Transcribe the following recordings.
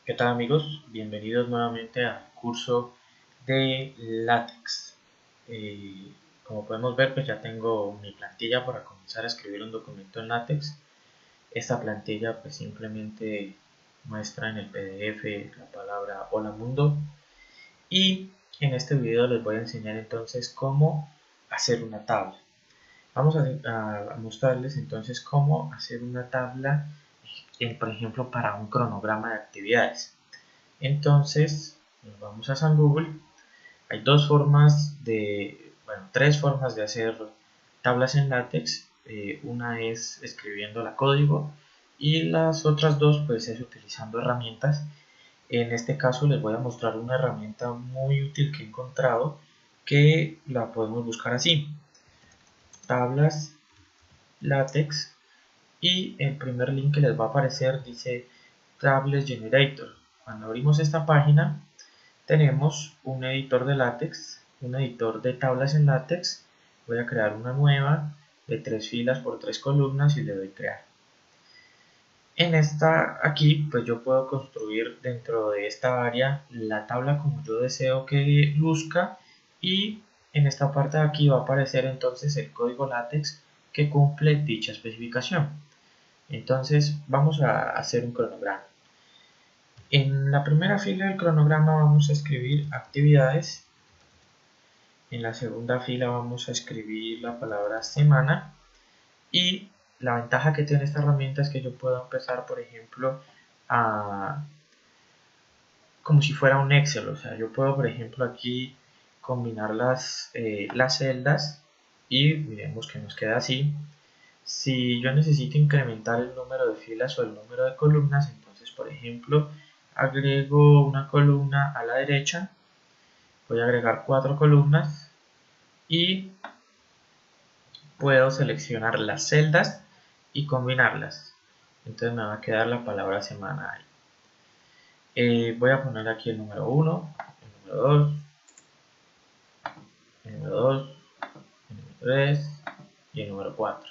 ¿Qué tal amigos? Bienvenidos nuevamente al curso de LaTeX. Eh, Como podemos ver, pues ya tengo mi plantilla para comenzar a escribir un documento en LaTeX. Esta plantilla pues simplemente muestra en el PDF la palabra Hola Mundo. Y en este video les voy a enseñar entonces cómo hacer una tabla. Vamos a mostrarles entonces cómo hacer una tabla, por ejemplo, para un cronograma de actividades. Entonces, nos vamos a San Google. Hay tres formas de hacer tablas en látex. Una es escribiendo la código y las otras dos pues es utilizando herramientas. En este caso les voy a mostrar una herramienta muy útil que he encontrado, que la podemos buscar así: tablas látex, y el primer link que les va a aparecer dice Tables Generator. Cuando abrimos esta página tenemos un editor de látex, un editor de tablas en látex. Voy a crear una nueva de 3 filas por 3 columnas y le doy crear. En esta aquí pues yo puedo construir dentro de esta área la tabla como yo deseo que luzca, y en esta parte de aquí va a aparecer entonces el código látex que cumple dicha especificación. Entonces vamos a hacer un cronograma. En la primera fila del cronograma vamos a escribir actividades. En la segunda fila vamos a escribir la palabra semana. Y la ventaja que tiene esta herramienta es que yo puedo empezar, por ejemplo, como si fuera un Excel. O sea, yo puedo, por ejemplo, aquí combinar las celdas y miremos que nos queda así. Si yo necesito incrementar el número de filas o el número de columnas, entonces, por ejemplo, agrego una columna a la derecha. Voy a agregar 4 columnas y puedo seleccionar las celdas y combinarlas. Entonces me va a quedar la palabra semana ahí. Voy a poner aquí el número 1, el número 2, el número 2, el número 3 y el número 4.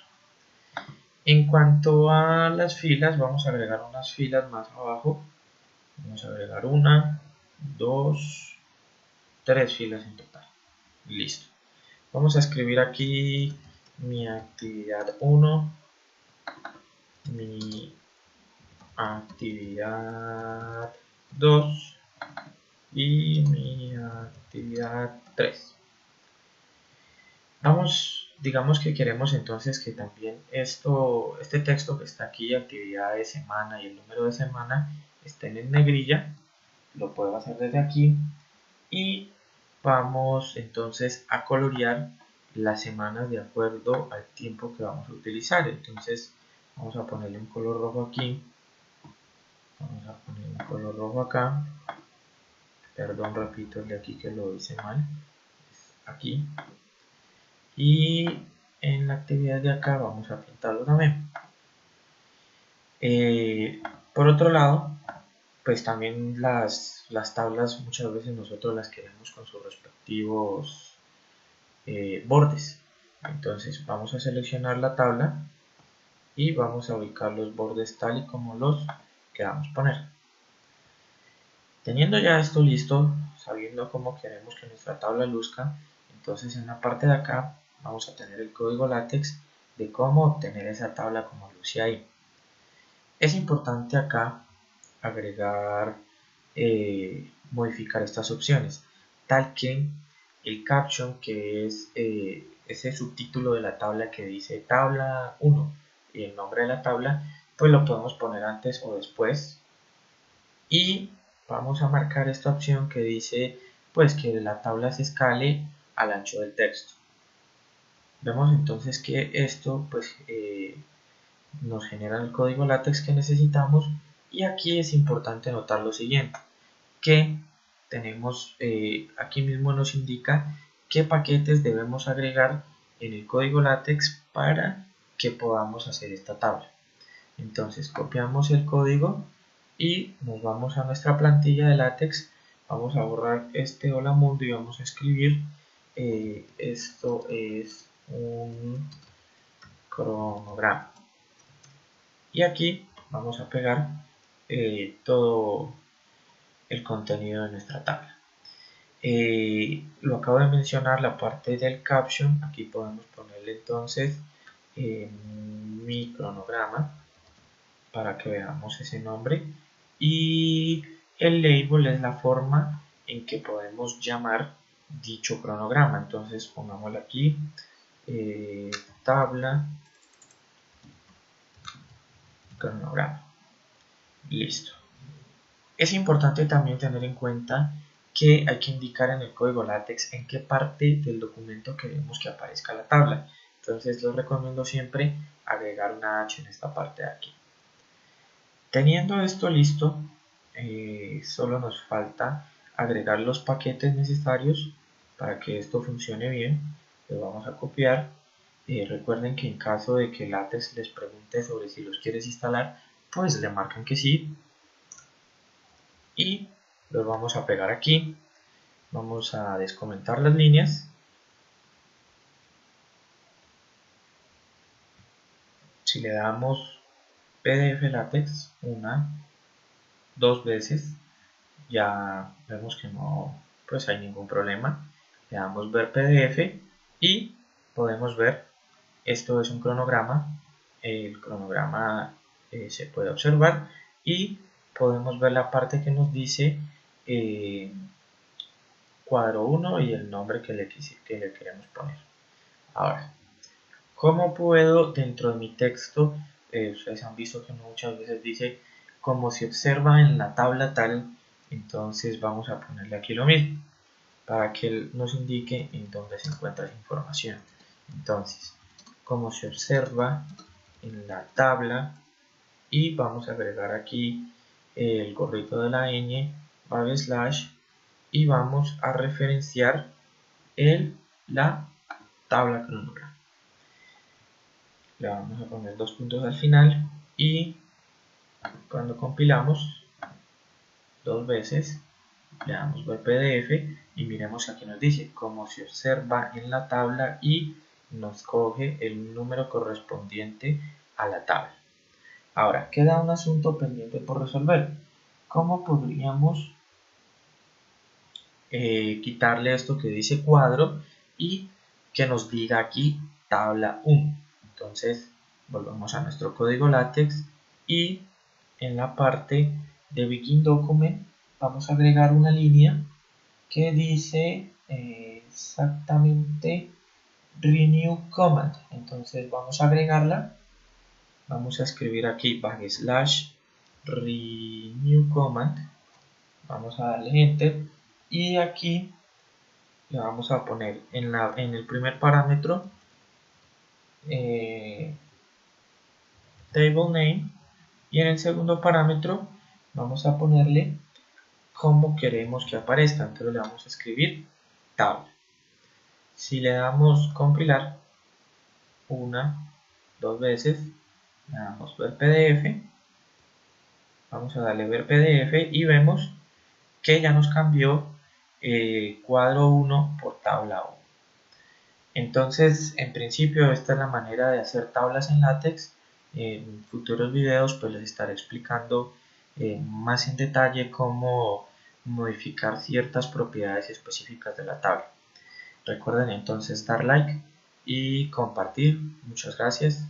En cuanto a las filas, vamos a agregar unas filas más abajo. Vamos a agregar 1, 2, 3 filas en total. Listo. Vamos a escribir aquí mi actividad 1, mi actividad 2 y mi actividad 3. Digamos que queremos entonces que también este texto que está aquí, actividad de semana y el número de semana, estén en negrilla. Lo puedo hacer desde aquí y vamos entonces a colorear las semanas de acuerdo al tiempo que vamos a utilizar. Entonces vamos a ponerle un color rojo aquí, vamos a poner un color rojo acá, perdón, repito el de aquí que lo hice mal, aquí, y en la actividad de acá vamos a pintarlo también. Por otro lado, pues también las tablas muchas veces nosotros las queremos con sus respectivos bordes. Entonces vamos a seleccionar la tabla y vamos a ubicar los bordes tal y como los queramos poner. Teniendo ya esto listo, sabiendo cómo queremos que nuestra tabla luzca, entonces en la parte de acá vamos a tener el código látex de cómo obtener esa tabla como luce ahí. Es importante acá agregar, modificar estas opciones, tal que el caption, que es ese subtítulo de la tabla que dice tabla 1 y el nombre de la tabla, pues lo podemos poner antes o después. Y vamos a marcar esta opción que dice pues que la tabla se escale al ancho del texto. Vemos entonces que esto pues nos genera el código látex que necesitamos. Y aquí es importante notar lo siguiente, que tenemos aquí mismo nos indica qué paquetes debemos agregar en el código látex para que podamos hacer esta tabla. Entonces copiamos el código y nos vamos a nuestra plantilla de látex. Vamos a borrar este hola mundo y vamos a escribir esto es un cronograma. Y aquí vamos a pegar todo el contenido de nuestra tabla. Lo acabo de mencionar, la parte del caption. Aquí podemos ponerle entonces mi cronograma para que veamos ese nombre, y el label es la forma en que podemos llamar dicho cronograma. Entonces pongámosle aquí tabla cronograma. Listo. Es importante también tener en cuenta que hay que indicar en el código LaTeX en qué parte del documento queremos que aparezca la tabla. Entonces les recomiendo siempre agregar una H en esta parte de aquí. Teniendo esto listo, solo nos falta agregar los paquetes necesarios para que esto funcione bien. Los vamos a copiar. Recuerden que en caso de que LaTeX les pregunte sobre si los quieres instalar, pues le marcan que sí. Y los vamos a pegar aquí. Vamos a descomentar las líneas. Si le damos PDF LaTeX dos veces, ya vemos que no pues hay ningún problema. Le damos ver PDF y podemos ver, esto es un cronograma. El cronograma se puede observar y podemos ver la parte que nos dice cuadro 1 y el nombre que le queremos poner. Ahora, ¿cómo puedo dentro de mi texto? Ustedes han visto que muchas veces dice como se observa en la tabla tal. Entonces vamos a ponerle aquí lo mismo para que él nos indique en dónde se encuentra esa información. Entonces, como se observa en la tabla, y vamos a agregar aquí el gorrito de la ñ, / y vamos a referenciar la tabla cronograma. Le vamos a poner 2 puntos al final y cuando compilamos 2 veces le damos ver PDF y miremos aquí nos dice cómo se observa en la tabla y nos coge el número correspondiente a la tabla. Ahora queda un asunto pendiente por resolver. ¿Cómo podríamos quitarle esto que dice cuadro y que nos diga aquí tabla 1? Entonces volvamos a nuestro código LaTeX y en la parte de Begin Document vamos a agregar una línea que dice exactamente Renew Command. Entonces vamos a agregarla, vamos a escribir aquí /renew command, vamos a darle enter y aquí le vamos a poner en el primer parámetro table name y en el segundo parámetro vamos a ponerle cómo queremos que aparezca. Entonces le vamos a escribir tabla. Si le damos compilar 2 veces, le damos ver PDF, vamos a darle ver PDF y vemos que ya nos cambió cuadro 1 por tabla 1. Entonces, en principio, esta es la manera de hacer tablas en LaTeX. En futuros videos pues les estaré explicando más en detalle cómo modificar ciertas propiedades específicas de la tabla. Recuerden entonces dar like y compartir. Muchas gracias.